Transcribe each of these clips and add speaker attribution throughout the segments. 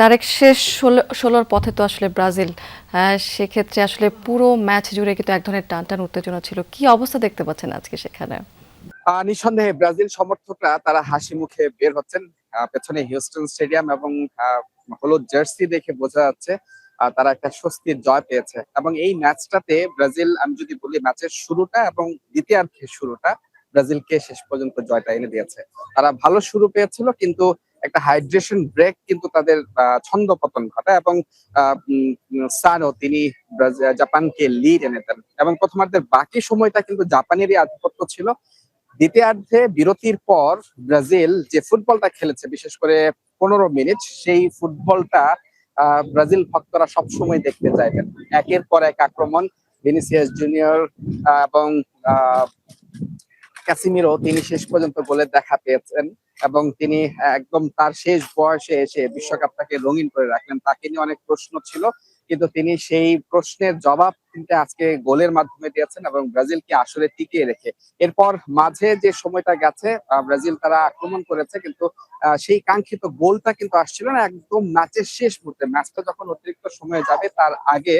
Speaker 1: তারেক শেষ ১৬র পথে তো আসলে ব্রাজিল। সেক্ষেত্রে আসলে পুরো ম্যাচ জুড়ে কিন্তু এক ধরনের টানটান উত্তেজনা ছিল। কি অবস্থা দেখতে পাচ্ছেন আজকে সেখানে?
Speaker 2: নিঃসন্দেহে ব্রাজিল সমর্থকরা তারা হাসি মুখে বের হচ্ছেন। পেছনে হিউস্টন স্টেডিয়াম এবং হলুদ জার্সি দেখে বোঝা যাচ্ছে তারা একটা স্বস্তির জয় পেয়েছে। এবং এই ম্যাচটাতে ব্রাজিল, আমি যদি বলি ম্যাচের শুরুটা এবং দ্বিতীয়ার্ধের শুরুটা ব্রাজিলকে শেষ পর্যন্ত জয়টা এনে দিয়েছে। তারা ভালো শুরু পেয়েছিল, কিন্তু একটা হাইড্রেশন ব্রেক কিন্তু তাদের ছন্দ পতন ঘটায় এবং সানো তিনি জাপানকে লিড এনে দেন এবং প্রথমার্ধের বাকি সময়টা কিন্তু জাপানেরই আধিপত্য ছিল। দ্বিতীয়ার্ধে বিরতির পর ব্রাজিল যে ফুটবলটা খেলেছে, বিশেষ করে 15 মিনিট, সেই ফুটবলটা ব্রাজিল ভক্তরা সবসময় দেখতে চাইবেন। একের পর এক আক্রমণ, ভিনিসিয়াস জুনিয়র এবং ক্যাসিমিরো তিনি শেষ পর্যন্ত গোলের দেখা পেয়েছেন এবং তিনি একদম তার শেষ বয়সে এসে বিশ্বকাপটাকে রঙিন করে রাখলেন। তাকে নিয়ে অনেক প্রশ্ন ছিল, কিন্তু তিনি সেই প্রশ্নের জবাব কিন্তু আজকে গোলের মাধ্যমে দিয়েছেন এবং ব্রাজিলকে আসলে টিকিয়ে রেখে। এরপর মাঝে যে সময়টা গেছে, ব্রাজিল তারা আক্রমণ করেছে, কিন্তু সেই কাঙ্ক্ষিত গোলটা কিন্তু আসছিল না। একদম ম্যাচের শেষ মুহূর্তে, ম্যাচটা যখন অতিরিক্ত সময় যাবে তার আগে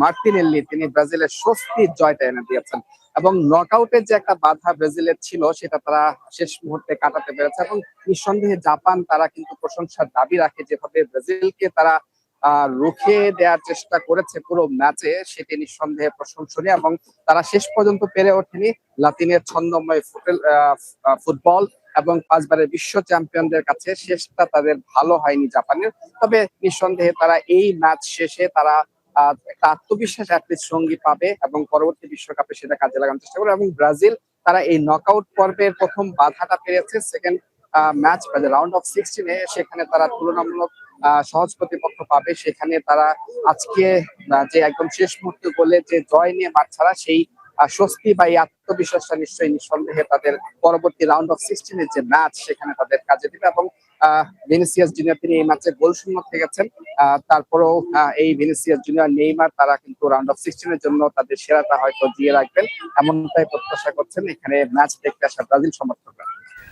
Speaker 2: মার্টিনেল্লি তিনি ব্রাজিলের স্বস্তির জয়টা এনে দিয়েছেন এবং নকআউটের যে একটা বাধা ব্রাজিলের ছিল সেটা তারা শেষ মুহূর্তে কাটাতে পেরেছে। এবং নিঃসন্দেহে জাপান তারা কিন্তু প্রশংসার দাবি রাখে, যেভাবে ব্রাজিলকে তারা রুখে দেওয়ার চেষ্টা করেছে পুরো ম্যাচে, সেটি নিঃসন্দেহে প্রশংসনীয় এবং তারা শেষ পর্যন্ত পেরে ওঠেনি লাতিনের ছন্দময় ফুটবল এবং 5বারের বিশ্ব চ্যাম্পিয়নদের কাছে শেষটা তাদের ভালো হয়নি জাপানের। তবে নিঃসন্দেহে তারা এই ম্যাচ শেষে তারা একটা আত্মবিশ্বাস অ্যাটলিস্ট সঙ্গী পাবে এবং পরবর্তী বিশ্বকাপে সেটা কাজে লাগানোর চেষ্টা করবে। এবং ব্রাজিল তারা এই নকআউট পর্বের প্রথম বাধাটা পেরেছে সেকেন্ড ম্যাচ বা রাউন্ড অফ 16-এ, সেখানে তারা তুলনামূলক সহজ প্রতিপক্ষ পাবে। সেখানে তারা আজকে যে একদম শেষ মুহূর্তে গোলে যে জয় নিয়ে মাঠ ছাড়া, সেই স্বস্তি বা এই আত্মবিশ্বাসটা নিশ্চয়ই নিঃসন্দেহে তাদের পরবর্তী রাউন্ড অফ 16-এর যে ম্যাচ সেখানে তাদের কাজে দিবে। এবং ভিনিসিয়াস জুনিয়র তিনি এই ম্যাচে গোল শূন্য থেকেছেন। তারপরেও এই ভিনিসিয়াস জুনিয়র, নেইমার তারা কিন্তু রাউন্ড অফ 16-এর জন্য তাদের সেরাটা হয়তো দিয়ে রাখবেন, এমনটাই প্রত্যাশা করছেন এখানে ম্যাচ দেখতে আসা ব্রাজিল সমর্থকরা।